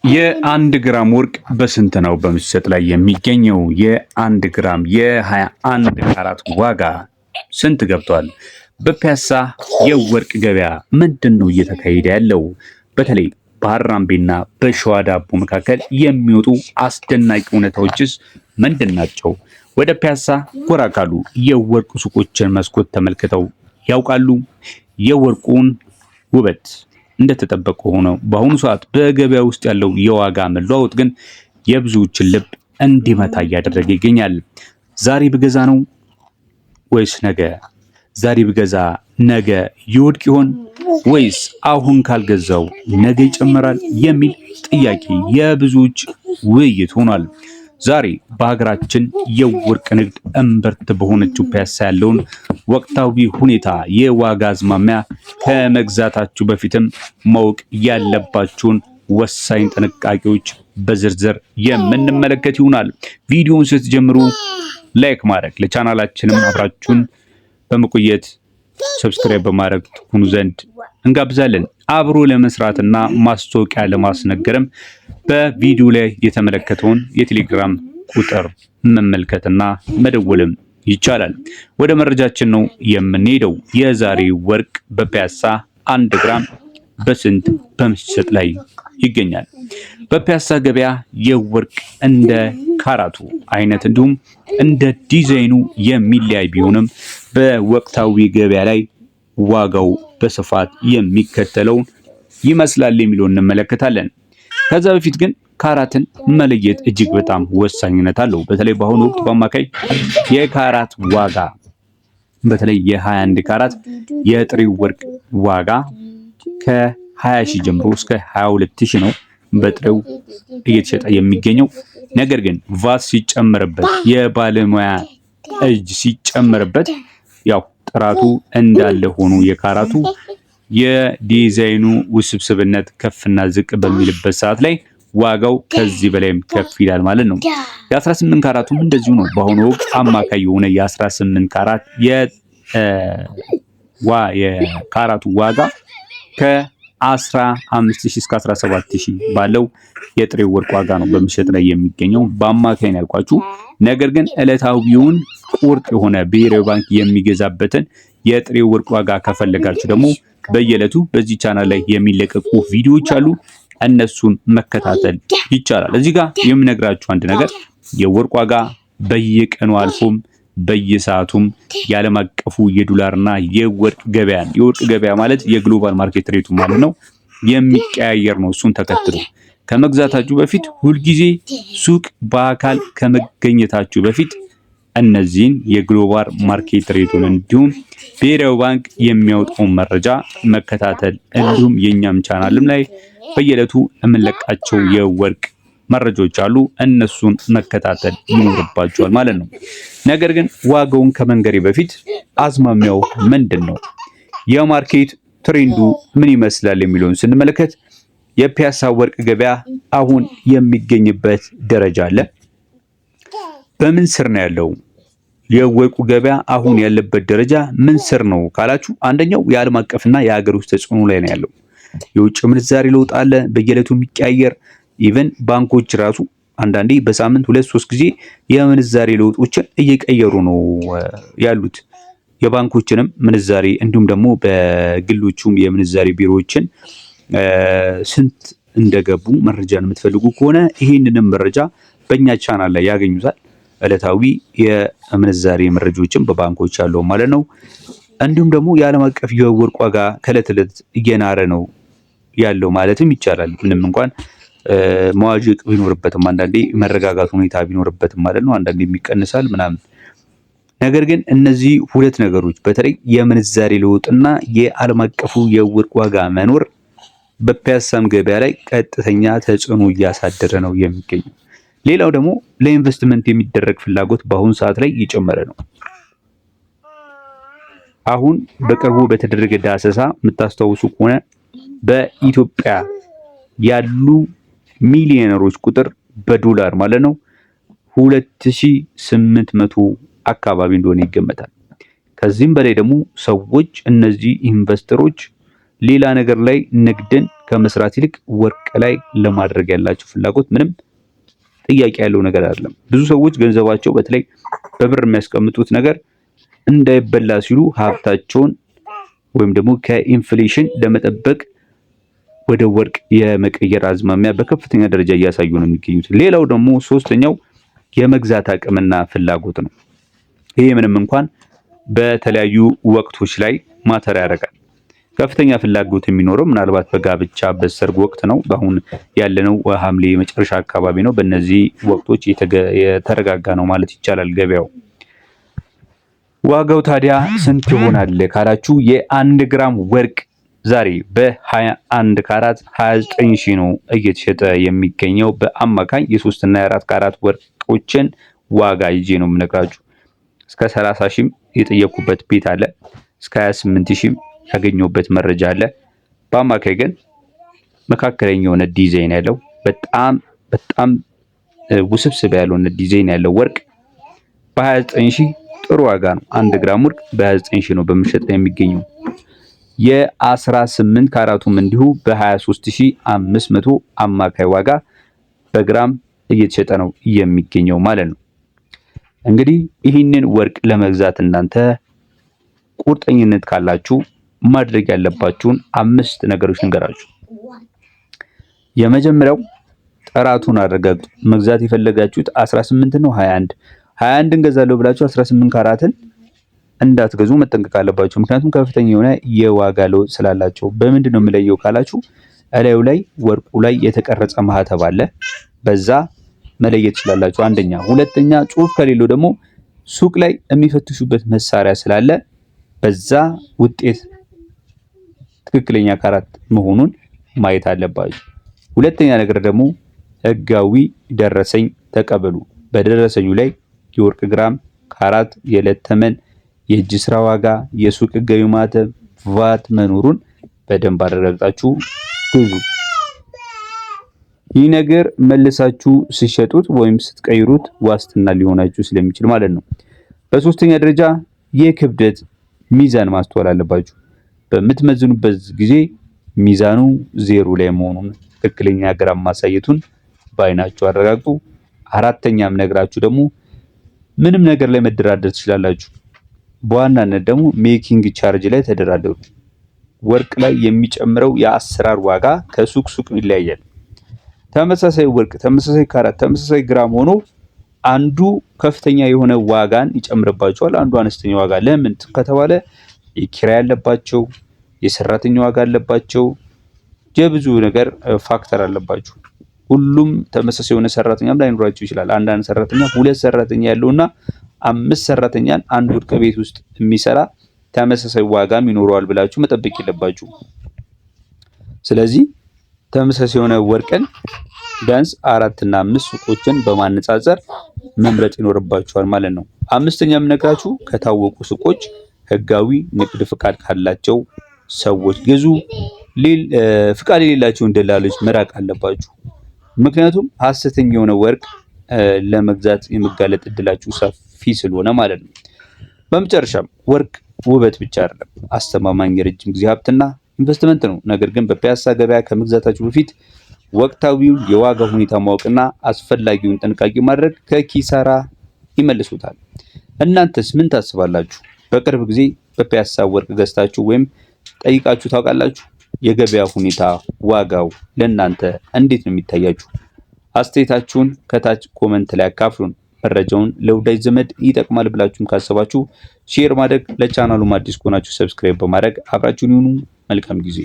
የአንድ ግራም ወርቅ በስንት ነው በመሸጥ ላይ የሚገኘው? የአንድ ግራም የ21 ካራት ዋጋ ስንት ገብቷል? በፒያሳ የወርቅ ገበያ ምንድን ነው እየተካሄደ ያለው? በተለይ በሀራምቤና በሸዋ ዳቦ መካከል የሚወጡ አስደናቂ እውነታዎችስ ምንድን ናቸው? ወደ ፒያሳ ጎራ ካሉ የወርቅ ሱቆችን መስኮት ተመልክተው ያውቃሉ? የወርቁን ውበት እንደተጠበቀ ሆኖ በአሁኑ ሰዓት በገበያ ውስጥ ያለው የዋጋ መለዋወጥ ግን የብዙዎችን ልብ እንዲመታ እያደረገ ይገኛል። ዛሬ ብገዛ ነው ወይስ ነገ? ዛሬ ብገዛ ነገ ይወድቅ ይሆን ወይስ አሁን ካልገዛው ነገ ይጨምራል የሚል ጥያቄ የብዙዎች ውይይት ሆኗል። ዛሬ በሀገራችን የወርቅ ንግድ እምብርት በሆነችው ፒያሳ ያለውን ወቅታዊ ሁኔታ፣ የዋጋ አዝማሚያ፣ ከመግዛታችሁ በፊትም ማወቅ ያለባችሁን ወሳኝ ጥንቃቄዎች በዝርዝር የምንመለከት ይሆናል። ቪዲዮውን ስትጀምሩ ላይክ ማድረግ፣ ለቻናላችንም አብራችሁን በመቆየት ሰብስክራይብ በማድረግ ትሆኑ ዘንድ እንጋብዛለን። አብሮ ለመስራትና ማስታወቂያ ለማስነገርም በቪዲዮ ላይ የተመለከተውን የቴሌግራም ቁጥር መመልከትና መደወልም ይቻላል። ወደ መረጃችን ነው የምንሄደው። የዛሬ ወርቅ በፒያሳ 1 ግራም በስንት በመሸጥ ላይ ይገኛል? በፒያሳ ገበያ የወርቅ እንደ ካራቱ አይነት እንዲሁም እንደ ዲዛይኑ የሚለያይ ቢሆንም በወቅታዊ ገበያ ላይ ዋጋው በስፋት የሚከተለውን ይመስላል የሚለውን እንመለከታለን። ከዛ በፊት ግን ካራትን መለየት እጅግ በጣም ወሳኝነት አለው። በተለይ በአሁኑ ወቅት በአማካይ የካራት ዋጋ በተለይ የ21 ካራት የጥሬው ወርቅ ዋጋ ከ20 ሺህ ጀምሮ እስከ 22 ሺህ ነው በጥሬው እየተሸጠ የሚገኘው። ነገር ግን ቫት ሲጨመርበት የባለሙያ እጅ ሲጨመርበት ያው ጥራቱ እንዳለ ሆኖ የካራቱ የዲዛይኑ ውስብስብነት ከፍና ዝቅ በሚልበት ሰዓት ላይ ዋጋው ከዚህ በላይም ከፍ ይላል ማለት ነው። የ18 ካራቱም እንደዚሁ ነው። በአሁኑ ወቅት አማካይ የሆነ የ18 ካራት የካራቱ ዋጋ ከ15000 እስከ 17000 ባለው የጥሬ ወርቅ ዋጋ ነው በመሸጥ ላይ የሚገኘው በአማካይ ነው ያልኳችሁ። ነገር ግን ዕለታዊውን ቁርጥ የሆነ ብሔራዊ ባንክ የሚገዛበትን የጥሬ ወርቅ ዋጋ ከፈለጋችሁ ደግሞ በየዕለቱ በዚህ ቻናል ላይ የሚለቀቁ ቪዲዮዎች አሉ። እነሱን መከታተል ይቻላል። እዚህ ጋር የምነግራችሁ አንድ ነገር የወርቅ ዋጋ በየቀኑ አልፎም በየሰዓቱም የዓለም አቀፉ የዶላርና የወርቅ ገበያ የወርቅ ገበያ ማለት የግሎባል ማርኬት ሬቱ ማለት ነው የሚቀያየር ነው። እሱን ተከትሎ ከመግዛታችሁ በፊት ሁልጊዜ ሱቅ በአካል ከመገኘታችሁ በፊት እነዚህን የግሎባል ማርኬት ሬቱን እንዲሁም ብሔራዊ ባንክ የሚያወጣውን መረጃ መከታተል እንዲሁም የኛም ቻናልም ላይ በየዕለቱ የምንለቃቸው የወርቅ መረጃዎች አሉ። እነሱን መከታተል ይኖርባቸዋል ማለት ነው። ነገር ግን ዋጋውን ከመንገሬ በፊት አዝማሚያው ምንድን ነው፣ የማርኬት ትሬንዱ ምን ይመስላል የሚለውን ስንመለከት የፒያሳ ወርቅ ገበያ አሁን የሚገኝበት ደረጃ አለ። በምን ስር ነው ያለው? የወርቁ ገበያ አሁን ያለበት ደረጃ ምን ስር ነው ካላችሁ፣ አንደኛው የዓለም አቀፍና የሀገር ውስጥ ተጽዕኖ ላይ ነው ያለው። የውጭ ምንዛሬ ለውጥ አለ በየዕለቱ የሚቀያየር። ኢቨን ባንኮች ራሱ አንዳንዴ በሳምንት 2-3 ጊዜ የምንዛሬ ለውጦችን እየቀየሩ ነው ያሉት። የባንኮችንም ምንዛሬ እንዲሁም ደግሞ በግሎቹም የምንዛሬ ቢሮዎችን ስንት እንደገቡ መረጃን የምትፈልጉ ከሆነ ይሄንንም መረጃ በእኛ ቻናል ላይ ያገኙታል። ዕለታዊ የምንዛሬ መረጃዎችን በባንኮች ያለው ማለት ነው። እንዲሁም ደግሞ የዓለም አቀፍ የወርቅ ዋጋ ከዕለት ዕለት እየናረ ነው ያለው ማለትም ይቻላል። ምንም እንኳን መዋዠቅ ቢኖርበትም አንዳንዴ መረጋጋት ሁኔታ ቢኖርበትም ማለት ነው። አንዳንዴ የሚቀንሳል ምናምን። ነገር ግን እነዚህ ሁለት ነገሮች በተለይ የምንዛሬ ለውጥና የዓለም አቀፉ የወርቅ ዋጋ መኖር በፒያሳም ገበያ ላይ ቀጥተኛ ተጽዕኖ እያሳደረ ነው የሚገኘው። ሌላው ደግሞ ለኢንቨስትመንት የሚደረግ ፍላጎት በአሁኑ ሰዓት ላይ እየጨመረ ነው። አሁን በቅርቡ በተደረገ ዳሰሳ የምታስታውሱ ከሆነ በኢትዮጵያ ያሉ ሚሊዮነሮች ቁጥር በዶላር ማለት ነው 2800 አካባቢ እንደሆነ ይገመታል። ከዚህም በላይ ደግሞ ሰዎች እነዚህ ኢንቨስተሮች ሌላ ነገር ላይ ንግድን ከመስራት ይልቅ ወርቅ ላይ ለማድረግ ያላቸው ፍላጎት ምንም ጥያቄ ያለው ነገር አይደለም። ብዙ ሰዎች ገንዘባቸው በተለይ በብር የሚያስቀምጡት ነገር እንዳይበላ ሲሉ ሀብታቸውን ወይም ደግሞ ከኢንፍሌሽን ለመጠበቅ ወደ ወርቅ የመቀየር አዝማሚያ በከፍተኛ ደረጃ እያሳዩ ነው የሚገኙት። ሌላው ደግሞ ሶስተኛው የመግዛት አቅምና ፍላጎት ነው። ይሄ ምንም እንኳን በተለያዩ ወቅቶች ላይ ማተር ያደርጋል። ከፍተኛ ፍላጎት የሚኖረው ምናልባት በጋብቻ በሰርግ ወቅት ነው። በአሁን ያለነው ሐምሌ መጨረሻ አካባቢ ነው። በእነዚህ ወቅቶች የተረጋጋ ነው ማለት ይቻላል ገበያው። ዋጋው ታዲያ ስንት ይሆናል ካላችሁ የ1 ግራም ወርቅ ዛሬ በ21 ካራት 29 ሺህ ነው እየተሸጠ የሚገኘው። በአማካኝ የ3 እና የ4 ካራት ወርቆችን ዋጋ ይዤ ነው የምነግራችሁ። እስከ 30 ሺህም የጠየቁበት ቤት አለ። እስከ 28 ሺህም ያገኘሁበት መረጃ አለ። በአማካይ ግን መካከለኛ የሆነ ዲዛይን ያለው በጣም ውስብስብ ያልሆነ ዲዛይን ያለው ወርቅ በ29 ሺህ ጥሩ ዋጋ ነው። 1 ግራም ወርቅ በ29 ሺህ ነው በመሸጥ ላይ የሚገኘው። የ18 ካራቱም እንዲሁ በ23500 አማካይ ዋጋ በግራም እየተሸጠ ነው የሚገኘው ማለት ነው። እንግዲህ ይህንን ወርቅ ለመግዛት እናንተ ቁርጠኝነት ካላችሁ ማድረግ ያለባችሁን 5 ነገሮች ልንገራችሁ። የመጀመሪያው ጥራቱን አረጋግጡ። መግዛት የፈለጋችሁት 18 ነው 21 እንገዛለሁ ብላችሁ 18 ካራትን እንዳትገዙ መጠንቀቅ አለባችሁ። ምክንያቱም ከፍተኛ የሆነ የዋጋ ለውጥ ስላላቸው። በምንድን ነው የምለየው ካላችሁ እላዩ ላይ ወርቁ ላይ የተቀረጸ ማህተብ አለ። በዛ መለየት ትችላላችሁ። አንደኛ። ሁለተኛ ጽሑፍ ከሌለው ደግሞ ሱቅ ላይ የሚፈትሹበት መሳሪያ ስላለ በዛ ውጤት ትክክለኛ ካራት መሆኑን ማየት አለባችሁ። ሁለተኛ ነገር ደግሞ ህጋዊ ደረሰኝ ተቀበሉ። በደረሰኙ ላይ የወርቅ ግራም፣ ካራት፣ የዕለት ተመን፣ የእጅ ስራ ዋጋ፣ የሱቅ ህጋዊ ማህተም፣ ቫት መኖሩን በደንብ አረጋግጣችሁ ግዙ። ይህ ነገር መልሳችሁ ሲሸጡት ወይም ስትቀይሩት ዋስትና ሊሆናችሁ ስለሚችል ማለት ነው። በሶስተኛ ደረጃ የክብደት ሚዛን ማስተዋል አለባችሁ። በምትመዝኑበት ጊዜ ሚዛኑ 0 ላይ መሆኑን ትክክለኛ ግራም ማሳየቱን በአይናችሁ አረጋግጡ። አራተኛም ነግራችሁ ደግሞ ምንም ነገር ላይ መደራደር ትችላላችሁ። በዋናነት ደግሞ ሜኪንግ ቻርጅ ላይ ተደራደሩ። ወርቅ ላይ የሚጨምረው የአሰራር ዋጋ ከሱቅ ሱቅ ይለያያል። ተመሳሳይ ወርቅ፣ ተመሳሳይ ካራት፣ ተመሳሳይ ግራም ሆኖ አንዱ ከፍተኛ የሆነ ዋጋን ይጨምርባቸዋል፣ አንዱ አነስተኛ ዋጋ። ለምን ከተባለ የኪራይ ያለባቸው፣ የሰራተኛ ዋጋ አለባቸው፣ የብዙ ነገር ፋክተር አለባቸው። ሁሉም ተመሳሳይ የሆነ ሰራተኛም ላይኖራቸው ይችላል። አንዳንድ ሰራተኛ 2 ሰራተኛ ያለውና 5 ሰራተኛን አንድ ወርቅ ቤት ውስጥ የሚሰራ ተመሳሳይ ዋጋም ይኖረዋል ብላችሁ መጠበቅ የለባችሁ። ስለዚህ ተመሳሳይ የሆነ ወርቅን ቢያንስ 4 እና 5 ሱቆችን በማነጻጸር መምረጥ ይኖርባችኋል ማለት ነው። አምስተኛም ነግራችሁ ከታወቁ ሱቆች ህጋዊ ንግድ ፍቃድ ካላቸው ሰዎች ግዙ። ፍቃድ የሌላቸውን ደላሎች መራቅ አለባችሁ። ምክንያቱም ሐሰተኛ የሆነ ወርቅ ለመግዛት የመጋለጥ እድላችሁ ሰፊ ስለሆነ ማለት ነው። በመጨረሻም ወርቅ ውበት ብቻ አይደለም፣ አስተማማኝ የረጅም ጊዜ ሀብትና ኢንቨስትመንት ነው። ነገር ግን በፒያሳ ገበያ ከመግዛታችሁ በፊት ወቅታዊውን የዋጋ ሁኔታ ማወቅና አስፈላጊውን ጥንቃቄ ማድረግ ከኪሳራ ይመልሱታል። እናንተስ ምን ታስባላችሁ? በቅርብ ጊዜ በፒያሳ ወርቅ ገዝታችሁ ወይም ጠይቃችሁ ታውቃላችሁ? የገበያ ሁኔታ ዋጋው ለእናንተ እንዴት ነው የሚታያችሁ? አስተያየታችሁን ከታች ኮመንት ላይ አካፍሉን። መረጃውን ለወዳጅ ዘመድ ይጠቅማል ብላችሁም ካሰባችሁ ሼር ማድረግ፣ ለቻናሉም አዲስ ከሆናችሁ ሰብስክራይብ በማድረግ አብራችሁን ይሁኑ። መልካም ጊዜ